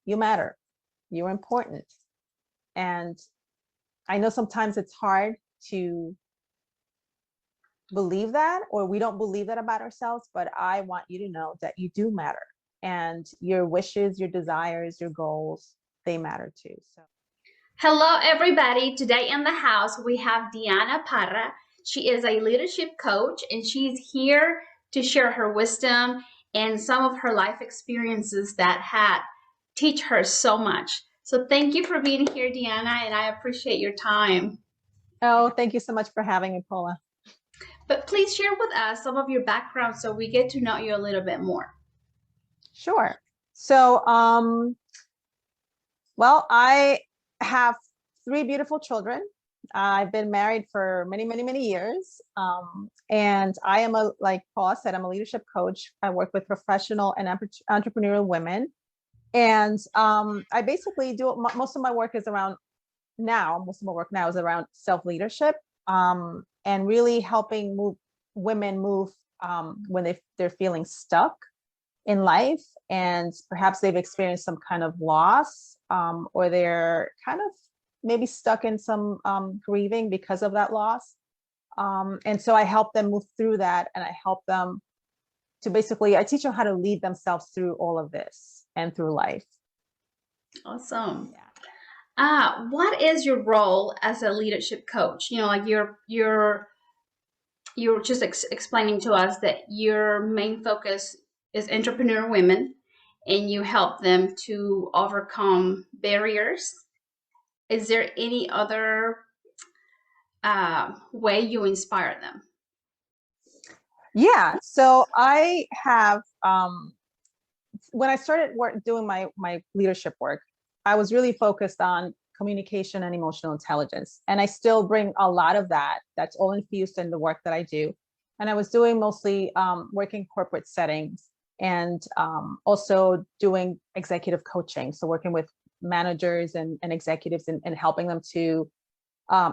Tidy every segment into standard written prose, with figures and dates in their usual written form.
you matter, you're important. And I know sometimes it's hard to believe that, or we don't believe that about ourselves, but I want you to know that you do matter, and your wishes, your desires, your goals, they matter too. So hello everybody. Today in the house we have Diana Parra. She is a leadership coach and she's here to share her wisdom and some of her life experiences that had teach her so much. So thank you for being here, Diana, and I appreciate your time. oh, thank you so much for having me, Paula. But please share with us some of your background so we get to know you a little bit more. Sure. So well, I have 3 beautiful children. I've been married for many, many, many years. And I am like Paula said, I'm a leadership coach. I work with professional and entrepreneurial women. And I basically do, most of my work is around most of my work now is around self-leadership, and really helping women move when they're feeling stuck in life, and perhaps they've experienced some kind of loss, or they're kind of maybe stuck in some grieving because of that loss. And so I help them move through that, and I help them to basically, I teach them how to lead themselves through all of this and through life. Awesome. Yeah. What is your role as a leadership coach? You know, like you're just explaining to us that your main focus is entrepreneur women, and you help them to overcome barriers. Is there any other way you inspire them? Yeah, so I have, when I started doing my leadership work, I was really focused on communication and emotional intelligence. And I still bring a lot of that. That's all infused in the work that I do. And I was doing mostly working corporate settings, and also doing executive coaching. So working with managers and executives, and helping them to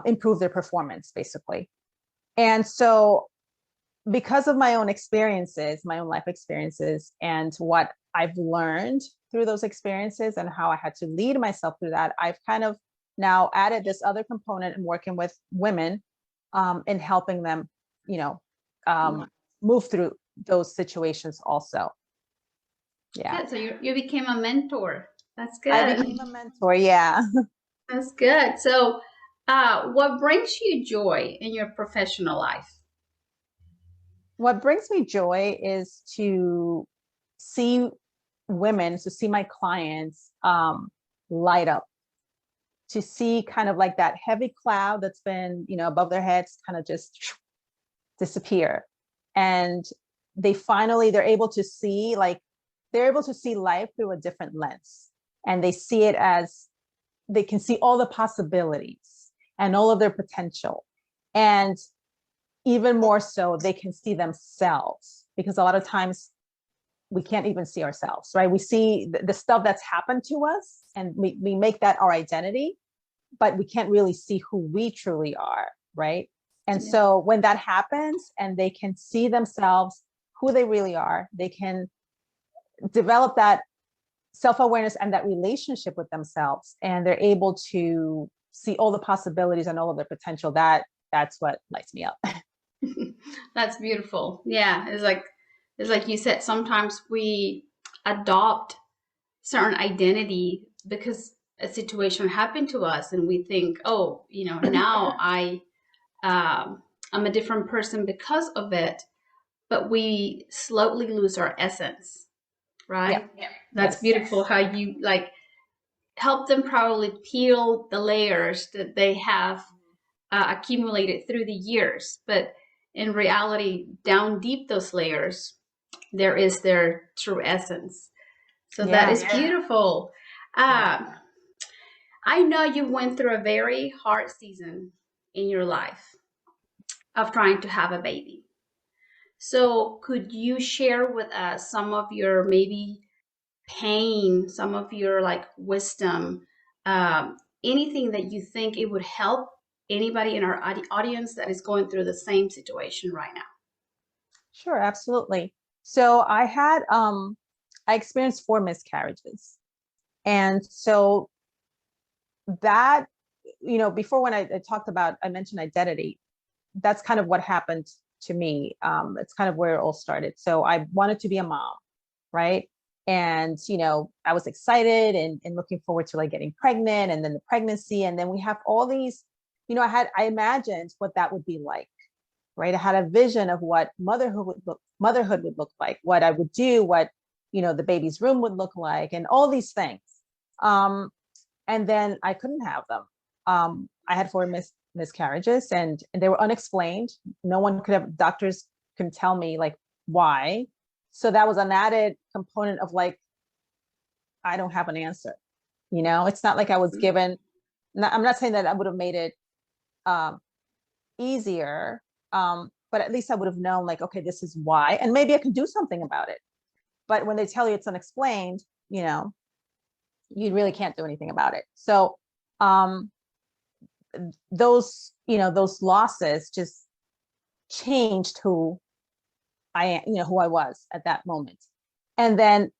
improve their performance, basically. And so because of my own experiences, my own life experiences, and what I've learned through those experiences and how I had to lead myself through that, I've kind of now added this other component in working with women, and helping them, move through those situations also. Yeah. Good. So you became a mentor. That's good. I became a mentor. Yeah. That's good. So what brings you joy in your professional life? What brings me joy is to see women, to see my clients light up, to see kind of like that heavy cloud that's been, above their heads kind of just disappear. And they're able to see, life through a different lens. And they see it as, they can see all the possibilities and all of their potential. And even more so, they can see themselves, because a lot of times we can't even see ourselves, right? We see the stuff that's happened to us, and we make that our identity, but we can't really see who we truly are, right? And so when that happens and they can see themselves, who they really are, they can develop that self-awareness and that relationship with themselves, and they're able to see all the possibilities and all of their potential. That's what lights me up. That's beautiful. Yeah, it's like you said, sometimes we adopt certain identity because a situation happened to us, and we think, oh, now I'm a different person because of it, but we slowly lose our essence, right? Yeah. That's beautiful how you help them probably peel the layers that they have accumulated through the years, but in reality, down deep those layers, there is their true essence. So that is beautiful. I know you went through a very hard season in your life of trying to have a baby. So could you share with us some of your maybe pain, some of your wisdom, anything that you think it would help anybody in our audience that is going through the same situation right now? Sure, absolutely. So I experienced 4 miscarriages. And so that, before when I talked about, I mentioned identity, that's kind of what happened to me. It's kind of where it all started. So I wanted to be a mom, right? And, I was excited and looking forward to like getting pregnant and then the pregnancy. And then we have all these, I imagined what that would be like, right? I had a vision of what motherhood would look like, what I would do, what, the baby's room would look like, and all these things. And then I couldn't have them. I had four miscarriages, and they were unexplained. No one could have, doctors couldn't tell me like why. So that was an added component of like, I don't have an answer. It's not like I was given, I'm not saying that I would have made it easier, but at least I would have known like, okay, this is why, and maybe I can do something about it. But when they tell you it's unexplained, you really can't do anything about it. So those losses just changed who I am, who I was at that moment. And then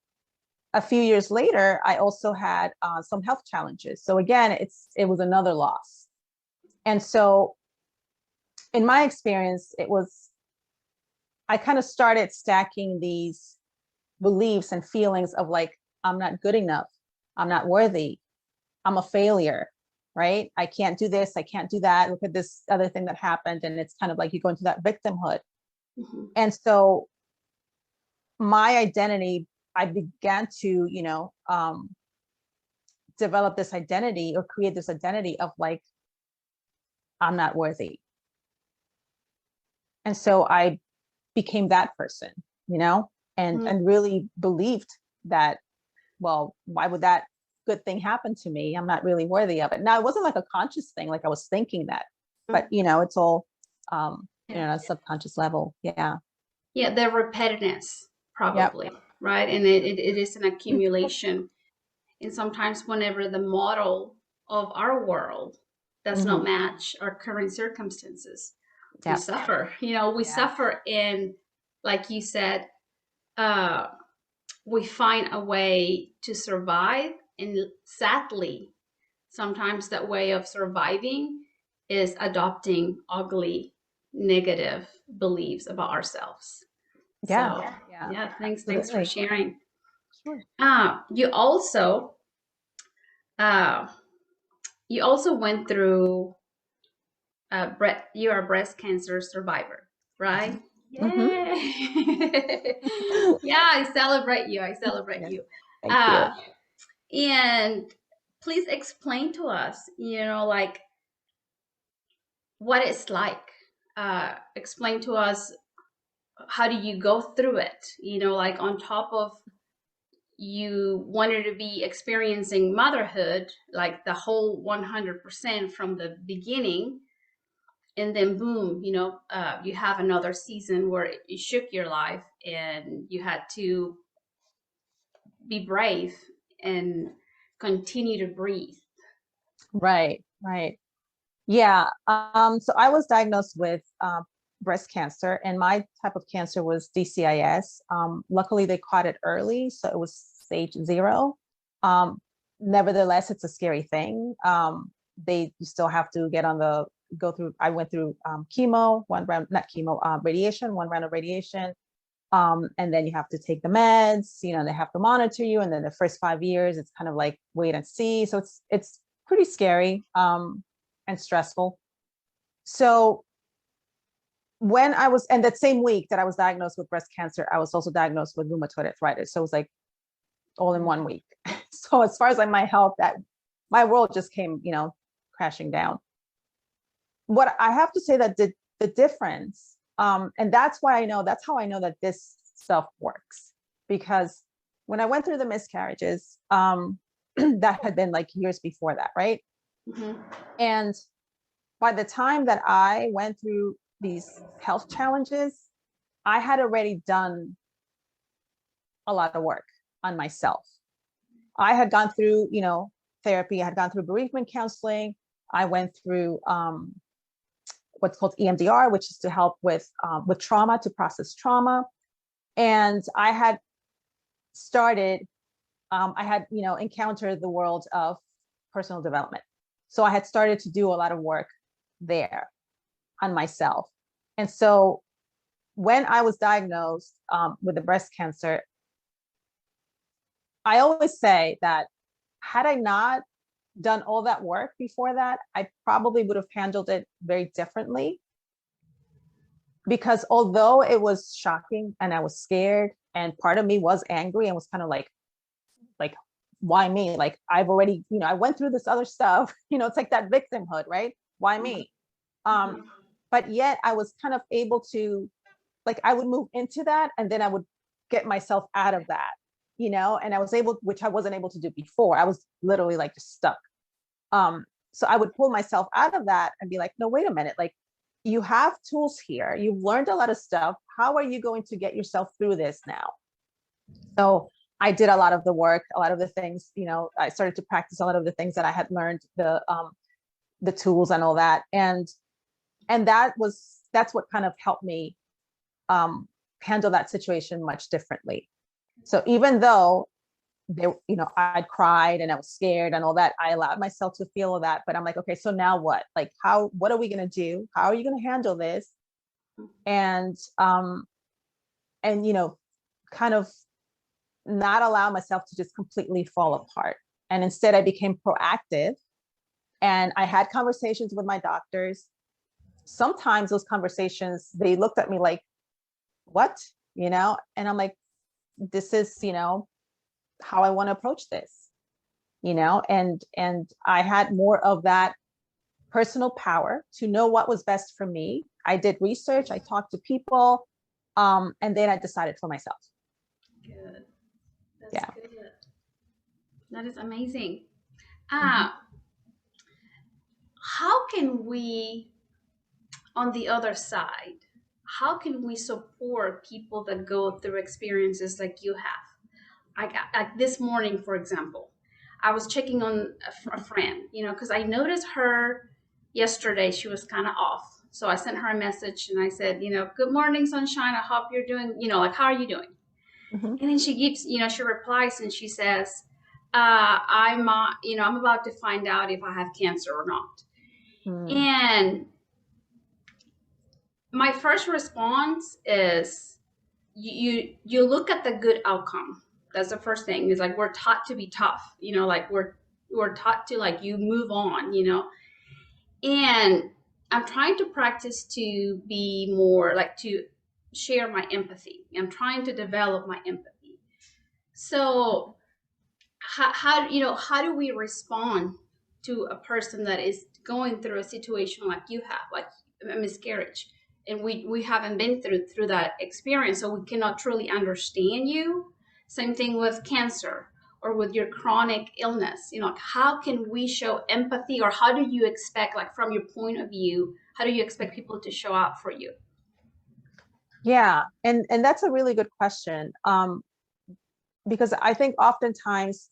a few years later, I also had some health challenges. So again, it was another loss. And so in my experience, I kind of started stacking these beliefs and feelings of like, I'm not good enough. I'm not worthy. I'm a failure, right? I can't do this. I can't do that. Look at this other thing that happened. And it's kind of like you go into that victimhood. Mm-hmm. And so my identity, I began to, develop this identity or create this identity of like, I'm not worthy. And so I became that person, and really believed that, well, why would that good thing happen to me? I'm not really worthy of it. Now, it wasn't like a conscious thing, like I was thinking that, but it's all, on a subconscious level. Yeah. Yeah, the repetitiveness, probably, yep. Right? And it is an accumulation. And sometimes whenever the model of our world does not match our current circumstances, we suffer. We suffer in, like you said, we find a way to survive. And sadly, sometimes that way of surviving is adopting ugly, negative beliefs about ourselves. Yeah. So, yeah. Thanks for sharing. Sure. You also went through you are a breast cancer survivor, right? Mm-hmm. Yeah, I celebrate you. Thank you. And please explain to us, like what it's like. Explain to us, how do you go through it? Like on top of you wanted to be experiencing motherhood, like the whole 100% from the beginning. And then boom, you have another season where it shook your life and you had to be brave and continue to breathe. Right. Yeah. So I was diagnosed with breast cancer, and my type of cancer was DCIS. Luckily, they caught it early, so it was stage 0. Nevertheless, it's a scary thing. You still have to go through. I went through chemo, radiation, one round of radiation. And then you have to take the meds, they have to monitor you. And then the first 5 years, it's kind of like wait and see. So it's pretty scary and stressful. So and that same week that I was diagnosed with breast cancer, I was also diagnosed with rheumatoid arthritis. So it was like all in 1 week. So as far as like my health, my world just came, crashing down. What I have to say that the difference, and that's how I know that this stuff works, because when I went through the miscarriages, that had been like years before that, right? Mm-hmm. And by the time that I went through these health challenges, I had already done a lot of work on myself. I had gone through, therapy. I had gone through bereavement counseling. I went through what's called EMDR, which is to help with trauma, to process trauma. And I had started I had, encountered the world of personal development. So I had started to do a lot of work there on myself. And so when I was diagnosed with the breast cancer, I always say that had I not done all that work before that, I probably would have handled it very differently. Because although it was shocking and I was scared, and part of me was angry and was kind of like, why me? Like, I've already, I went through this other stuff, it's like that victimhood, right? Why me? But yet I was kind of able to, like, I would move into that and then I would get myself out of that, and I was able, which I wasn't able to do before. I was literally like just stuck. So I would pull myself out of that and be like, no, wait a minute. Like, you have tools here. You've learned a lot of stuff. How are you going to get yourself through this now? So I did a lot of the work, a lot of the things, I started to practice a lot of the things that I had learned, the tools and all that. And that's what kind of helped me handle that situation much differently. So even though I'd cried and I was scared and all that, I allowed myself to feel all that, but I'm like, okay, so now what? Like, what are we going to do? How are you going to handle this? And, kind of not allow myself to just completely fall apart. And instead I became proactive and I had conversations with my doctors. Sometimes those conversations, they looked at me like, what? And I'm like, this is, how I want to approach this, and I had more of that personal power to know what was best for me. I did research, I talked to people, and then I decided for myself. Good. That's yeah. Good. That is amazing. Mm-hmm. How can we, on the other side, how can we support people that go through experiences like you have? Like this morning, for example, I was checking on a friend, because I noticed her yesterday. She was kind of off. So I sent her a message and I said, good morning, sunshine. I hope you're doing, like, how are you doing? Mm-hmm. And then she gives, she replies and she says, I'm about to find out if I have cancer or not. Mm-hmm. And my first response is you look at the good outcome. That's the first thing. Is like, we're taught to be tough, like we're taught to, like, you move on, and I'm trying to practice to be more like, to share my empathy. I'm trying to develop my empathy. So how do we respond to a person that is going through a situation like you have, like a miscarriage, and we haven't been through that experience, so we cannot truly understand you? Same thing with cancer or with your chronic illness. Like, how can we show empathy, or how do you expect, like, from your point of view, how do you expect people to show up for you? Yeah, and that's a really good question, because I think oftentimes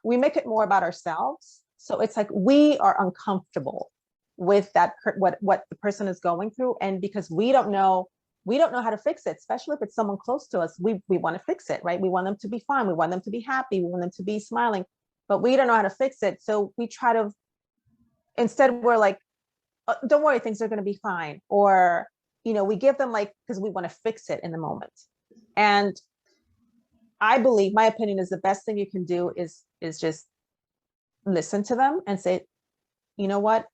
we make it more about ourselves. So it's like we are uncomfortable with that, what the person is going through, and because we don't know how to fix it, especially if it's someone close to us. We want to fix it, right? We want them to be fine, we want them to be happy, we want them to be smiling, but we don't know how to fix it. So we try to, instead we're like, don't worry, things are going to be fine, or we give them, like, because we want to fix it in the moment. And I believe, my opinion is, the best thing you can do is just listen to them and say, you know what,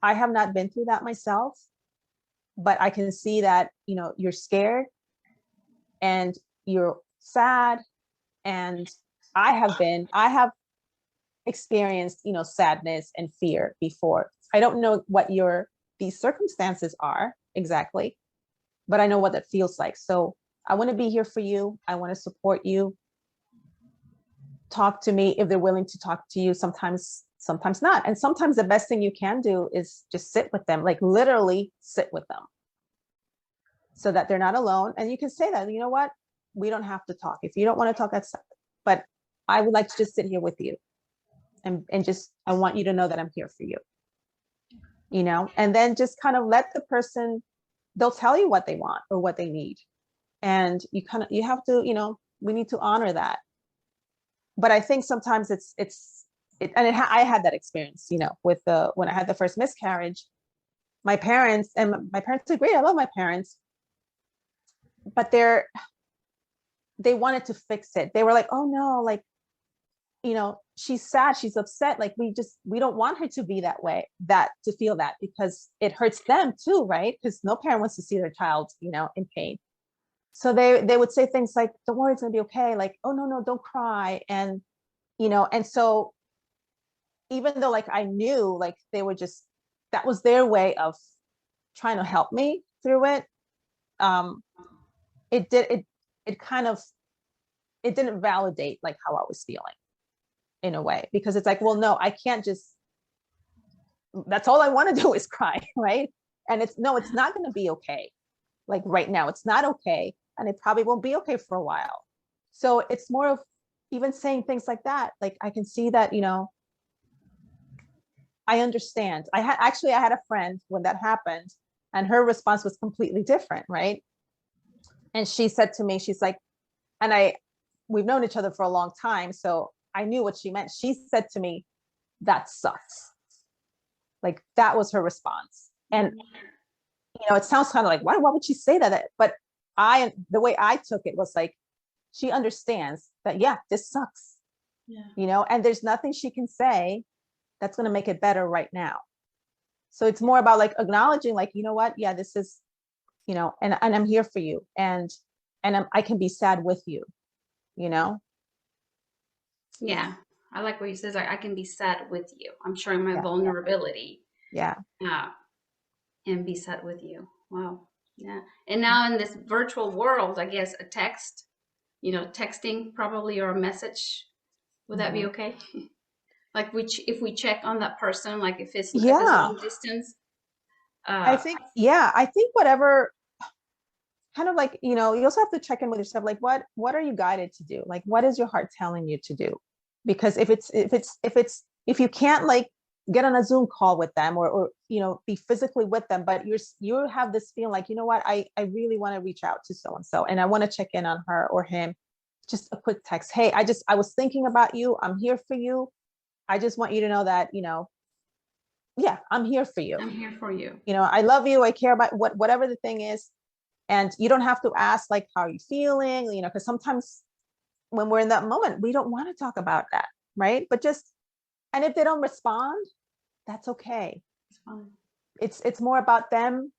I have not been through that myself, but I can see that, you're scared and you're sad. And I have experienced, sadness and fear before. I don't know what these circumstances are exactly, but I know what that feels like. So I want to be here for you. I want to support you. Talk to me if they're willing to talk to you. Sometimes not. And sometimes the best thing you can do is just sit with them, like literally sit with them, so that they're not alone. And you can say that, you know what, we don't have to talk. If you don't want to talk, but I would like to just sit here with you. And just, I want you to know that I'm here for you, and then just kind of let the person, they'll tell you what they want or what they need. And you have to, we need to honor that. But I think sometimes I had that experience, you know, with when I had the first miscarriage. My parents agree. I love my parents, but they wanted to fix it. They were like, oh no, like, you know, she's sad, she's upset. Like we don't want her to be that way, to feel that, because it hurts them too, right? Because no parent wants to see their child, you know, in pain. So they would say things like, don't worry, it's gonna be okay. Like, oh no, don't cry. And, you know, and so even though like I knew like they were just, that was their way of trying to help me through it. It did, it kind of, it didn't validate like how I was feeling in a way, because it's like, well, no, I can't just, that's all I want to do is cry, right? And it's not going to be okay. Like right now, it's not okay. And it probably won't be okay for a while. So it's more of even saying things like that. Like I can see that, you know, I understand. I had a friend when that happened, and her response was completely different, right? And she said to me, she's like, we've known each other for a long time, so I knew what she meant. She said to me, that sucks. Like that was her response. And you know, it sounds kind of like, why would she say that? But the way I took it was like, she understands that, yeah, this sucks. Yeah. You know, and there's nothing she can say that's going to make it better right now. So it's more about like acknowledging, like, you know what, yeah, this is, you know, and I'm here for you, and I can be sad with you, you know. Yeah, I like what you says. I can be sad with you. I'm showing my vulnerability. Yeah. And be sad with you. Wow. Yeah. And now in this virtual world, I guess a text, you know, texting probably, or a message, would that be okay? Like if we check on that person, like if it's long distance. I think whatever, kind of like, you know, you also have to check in with yourself, like what are you guided to do? Like what is your heart telling you to do? Because if you can't like get on a Zoom call with them, or you know, be physically with them, but you have this feeling like, you know what, I really want to reach out to so and so, and I want to check in on her or him, just a quick text. Hey, I was thinking about you. I'm here for you. I just want you to know that, you know, yeah, I'm here for you. I'm here for you. You know, I love you. I care about whatever the thing is. And you don't have to ask like, how are you feeling? You know, because sometimes when we're in that moment, we don't want to talk about that, right? But and if they don't respond, that's okay. It's fine. It's more about them.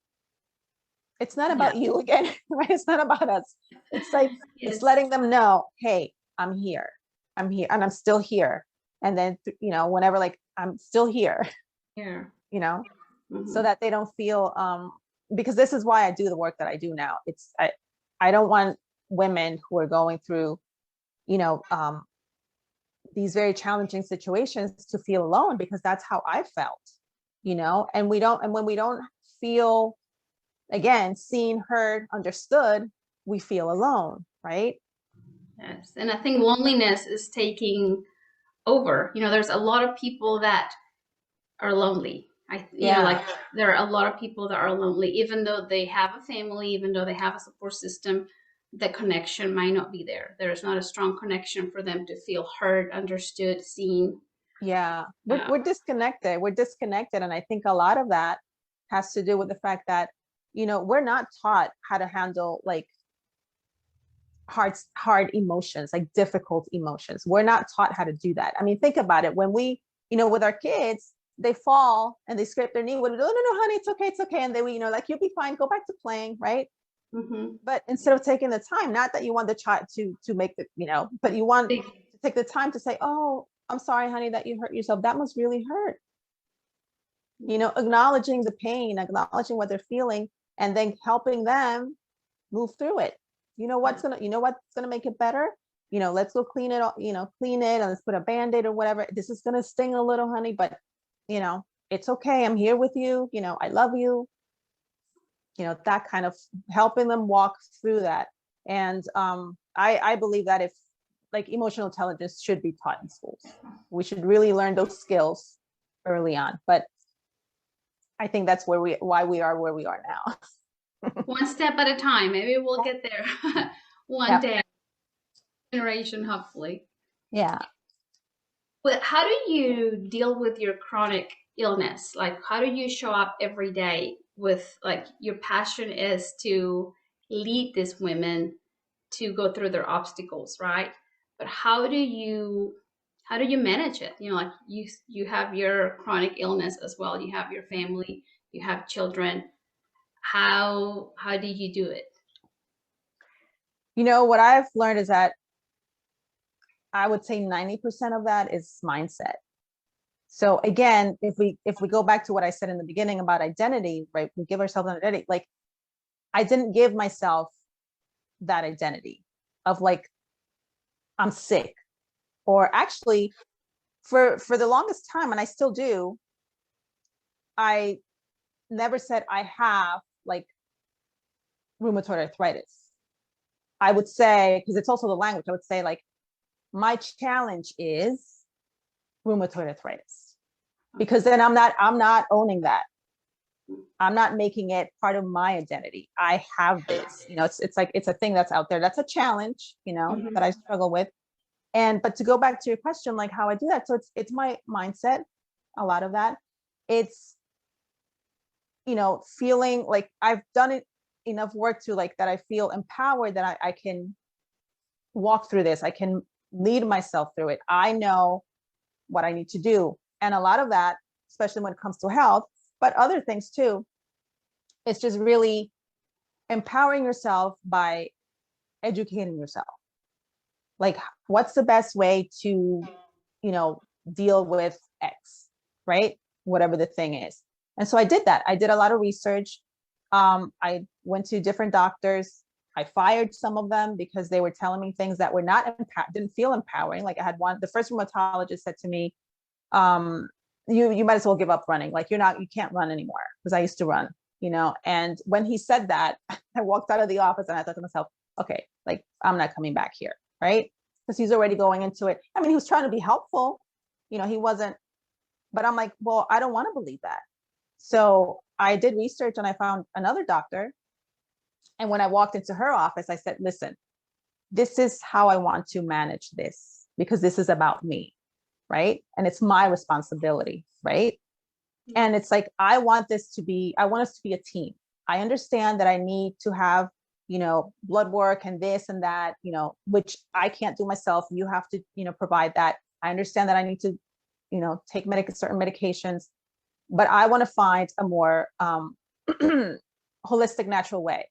It's not about you again, right? It's not about us. It's like, it's letting them know, hey, I'm here, and I'm still here. And then, you know, whenever, like, I'm still here, you know, so that they don't feel, because this is why I do the work that I do now. I don't want women who are going through, you know, these very challenging situations to feel alone, because that's how I felt, you know. And when we don't feel, again, seen, heard, understood, we feel alone, right? Yes. And I think loneliness is taking over. You know, there's a lot of people that are lonely. You know, like there are a lot of people that are lonely, even though they have a family, even though they have a support system, the connection might not be there. There's not a strong connection for them to feel heard, understood, seen. Yeah, we're disconnected. We're disconnected. And I think a lot of that has to do with the fact that, you know, we're not taught how to handle like hard emotions, like difficult emotions. We're not taught how to do that. I mean, think about it. When we, you know, with our kids, they fall and they scrape their knee. No, honey, it's okay. And they, you know, like, you'll be fine. Go back to playing, right? But instead of taking the time, not that you want the child to make the, you know, but you want to take the time to say, oh, I'm sorry, honey, that you hurt yourself. That must really hurt. You know, acknowledging the pain, acknowledging what they're feeling, and then helping them move through it. You know what's gonna make it better? You know, let's go clean it, you know, clean it, and let's put a Band-Aid or whatever. This is gonna sting a little, honey, but you know, it's okay. I'm here with you. You know, I love you. You know, that kind of helping them walk through that. And I believe that if, like, emotional intelligence should be taught in schools. We should really learn those skills early on. But I think that's why we are where we are now. One step at a time. Maybe we'll get there one day. generation, hopefully. Yeah. But how do you deal with your chronic illness? Like, how do you show up every day with, like, your passion is to lead these women to go through their obstacles, right? But how do you manage it? You know, like you have your chronic illness as well. You have your family, you have children. How do you do it? You know, what I've learned is that I would say 90% of that is mindset. So again, if we go back to what I said in the beginning about identity, right? We give ourselves an identity. Like, I didn't give myself that identity of like, I'm sick. Or actually, for the longest time, and I still do, I never said I have like rheumatoid arthritis. I would say, because it's also the language, I would say like, my challenge is rheumatoid arthritis. Because then I'm not owning that. I'm not making it part of my identity. I have this, it's like, it's a thing that's out there. That's a challenge, Mhm. that I struggle with. And, but to go back to your question, like how I do that. So it's my mindset, a lot of that. It's, feeling like I've done it enough work to like, that I feel empowered that I can walk through this. I can lead myself through it. I know what I need to do. And a lot of that, especially when it comes to health, but other things too, it's just really empowering yourself by educating yourself. Like, what's the best way to, deal with X, right? Whatever the thing is. And so I did that. I did a lot of research. I went to different doctors. I fired some of them because they were telling me things that were not didn't feel empowering. Like, I had one, the first rheumatologist said to me, you might as well give up running. Like, you can't run anymore, because I used to run, and when he said that, I walked out of the office and I thought to myself, okay, like, I'm not coming back here, right? Because he's already going into it. I mean, he was trying to be helpful, he wasn't, but I'm like, well, I don't want to believe that. So I did research and I found another doctor. And when I walked into her office, I said, listen, this is how I want to manage this, because this is about me, right? And it's my responsibility, right? And it's like, I want us to be a team. I understand that I need to have, blood work and this and that, which I can't do myself. You have to, provide that. I understand that I need to, take certain medications, but I want to find a more holistic, natural way.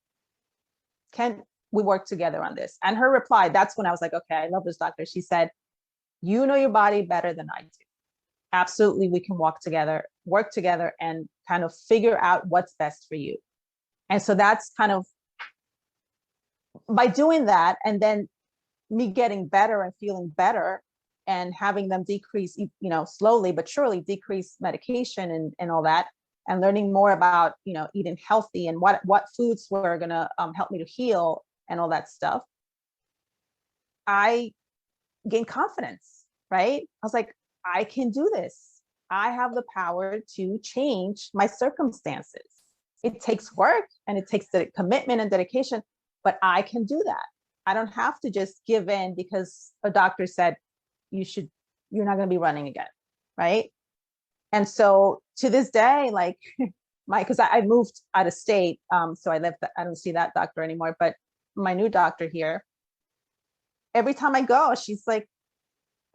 Can we work together on this? And her reply, that's when I was like, okay, I love this doctor. She said, you know your body better than I do. Absolutely, we can work together and kind of figure out what's best for you. And so that's kind of, by doing that, and then me getting better and feeling better, and having them decrease, slowly but surely decrease medication and all that, and learning more about, eating healthy and what foods were going to help me to heal and all that stuff, I gained confidence, right? I was like, I can do this. I have the power to change my circumstances. It takes work and it takes the commitment and dedication, but I can do that. I don't have to just give in because a doctor said you're not going to be running again, right? And so to this day, like, because I moved out of state, so I don't see that doctor anymore. But my new doctor here, every time I go, she's like,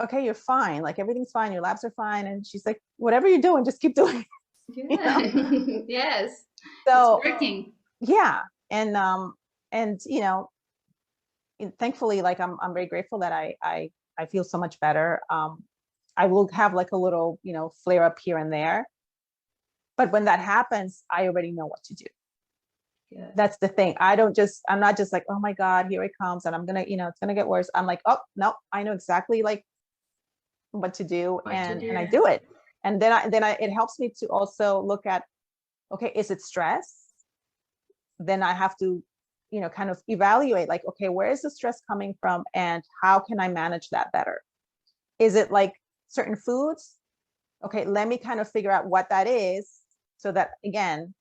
okay, you're fine. Like, everything's fine. Your labs are fine. And she's like, whatever you're doing, just keep doing Good. Yes, it's So working. yeah. And thankfully, like, I'm very grateful that I feel so much better. I will have like a little, flare up here and there. But when that happens, I already know what to do. Good. That's the thing. I'm not just like, oh my God, here it comes. And I'm going to, it's going to get worse. I'm like, oh no, I know exactly like what to do. What to And I do. do it. And then it helps me to also look at, okay, is it stress? Then I have to, kind of evaluate, like, okay, where is the stress coming from and how can I manage that better? Is it like certain foods? Okay, let me kind of figure out what that is so that, again,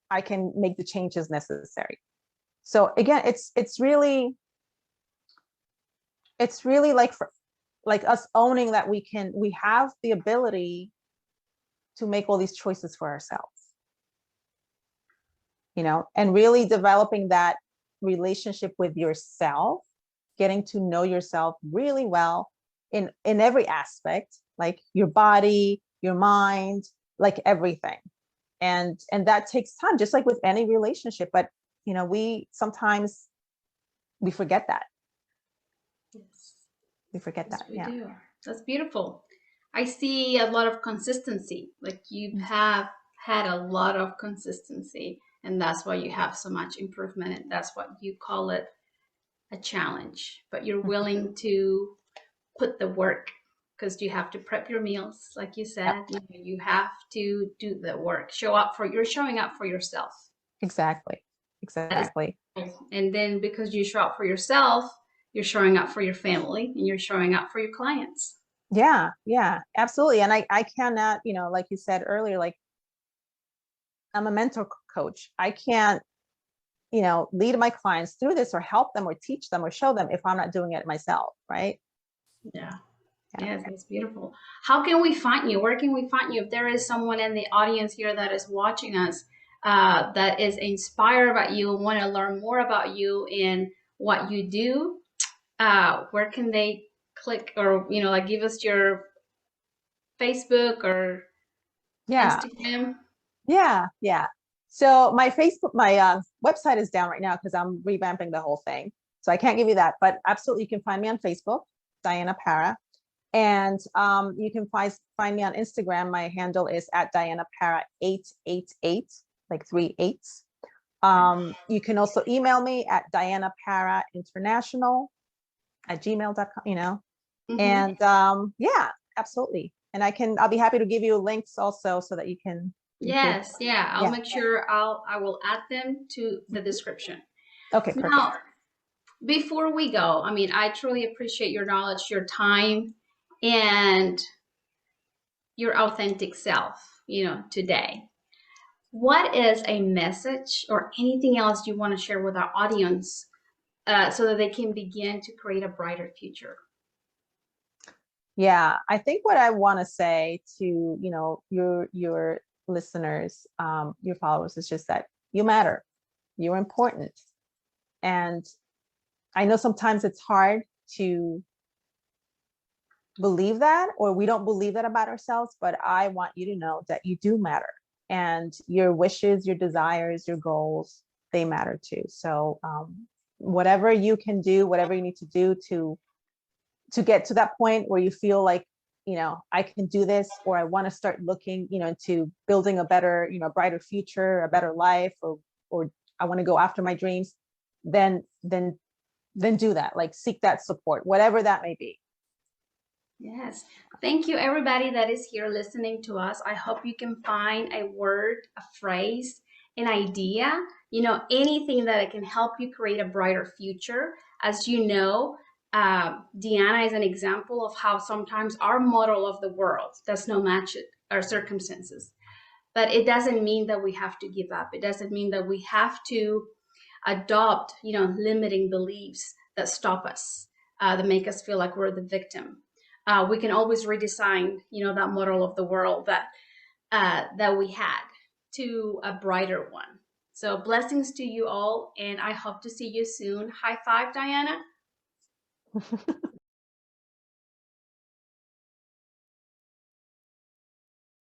I can make the changes necessary. So again, it's really it's really like like us owning that we have the ability to make all these choices for ourselves, you know, and really developing that relationship with yourself, getting to know yourself really well in every aspect, like your body, your mind, like everything. And that takes time, just like with any relationship. But you know, we sometimes we forget that. Yes. We forget Yes, that. we Yeah. do. That's beautiful. I see a lot of consistency. Like you Mm. have had a lot of consistency, and that's why you have so much improvement. And that's what you call it a challenge. But you're Mhm. willing to put the work because you have to prep your meals, like you Yep. said. You have to do the work. Show up for you're showing up for yourself. Exactly. That is, Exactly. and then because you show up for yourself, you're showing up for your family and you're showing up for your clients. Yeah. Yeah. Absolutely. And I cannot, you know, like you said earlier, like I'm a mentor coach. I can't, you know, lead my clients through this or help them or teach them or show them if I'm not doing it myself. Right. Yeah. Yeah. Yes, that's beautiful. How can we find you? Where can we find you? If there is someone in the audience here that is watching us, that is inspired by you and want to learn more about you and what you do, where can they click or, like give us your Facebook or Yeah. Instagram? Yeah. Yeah. So my Facebook, my website is down right now because I'm revamping the whole thing. So I can't give you that, but absolutely you can find me on Facebook, Diana Parra. And you can find me on Instagram. My handle is at Diana Parra 888, like 3 8s. Okay. You can also email me at dianaparrainternational at gmail.com, you know. Mm-hmm. And yeah, absolutely. And I'll be happy to give you links also so that you could, Yes, yeah. I'll yeah. make sure I will add them to the description. Okay, perfect. Now, before we go, I mean, I truly appreciate your knowledge, your time, and your authentic self, today. What is a message or anything else you want to share with our audience so that they can begin to create a brighter future? Yeah, I think what I want to say to, you know, your listeners, your followers is just that you matter. You're important. And I know sometimes it's hard to believe that, or we don't believe that about ourselves, but I want you to know that you do matter, and your wishes, your desires, your goals, they matter too. So whatever you can do, whatever you need to do to get to that point where you feel like, you know, I can do this, or I want to start looking, you know, into building a better, you know, brighter future, a better life, or I want to go after my dreams, then do that. Like seek that support, whatever that may be. Yes. Thank you, everybody that is here listening to us. I hope you can find a word, a phrase, an idea, anything that can help you create a brighter future. As you know, Deanna is an example of how sometimes our model of the world does not match our circumstances. But it doesn't mean that we have to give up. It doesn't mean that we have to adopt, limiting beliefs that stop us, that make us feel like we're the victim. We can always redesign, that model of the world that we had to a brighter one. So blessings to you all, and I hope to see you soon. High five, Diana.